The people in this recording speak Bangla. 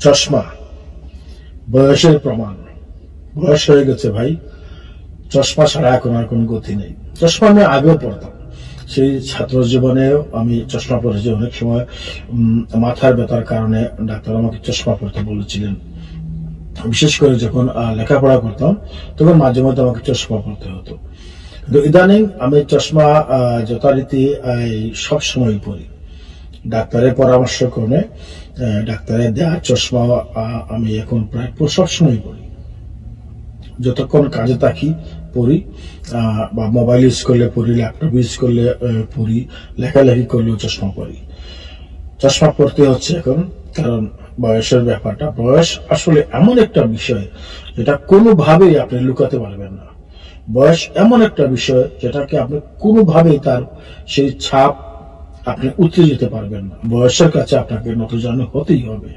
চশমা বয়সের প্রমাণ। বয়স হয়ে গেছে ভাই, চশমা ছাড়া এখন আর কোন গতি নেই। চশমা আমি আগেও পড়তাম, সেই ছাত্র জীবনেও আমি চশমা পড়েছি। অনেক সময় মাথার ব্যথার কারণে ডাক্তার আমাকে চশমা পড়তে বলেছিলেন। বিশেষ করে যখন লেখাপড়া করতাম তখন মাঝে মধ্যে আমাকে চশমা পড়তে হতো। কিন্তু ইদানিং আমি চশমা যথারীতি সবসময় পড়ি। ডাক্তারের পরামর্শ ক্রমে ডাক্তারের দেওয়া চশমা আমি এখন প্রায় সবসময় পড়ি। যতক্ষণ কাজে থাকি পড়ি, বা মোবাইল ইউজ করলে পড়ি, ল্যাপটপ ইউজ করলে পড়ি, লেখালেখি করলেও চশমা পড়ি। চশমা পড়তে হচ্ছে এখন, কারণ বয়সের ব্যাপারটা। বয়স আসলে এমন একটা বিষয় যেটা কোনোভাবেই আপনি লুকাতে পারবেন না। বয়স এমন একটা বিষয় যেটাকে আপনি কোনোভাবেই তার সেই ছাপ আপনি উতরে যেতে পারবেন না। বয়সের কাছে আপনাকে নতজানু হতেই হবে।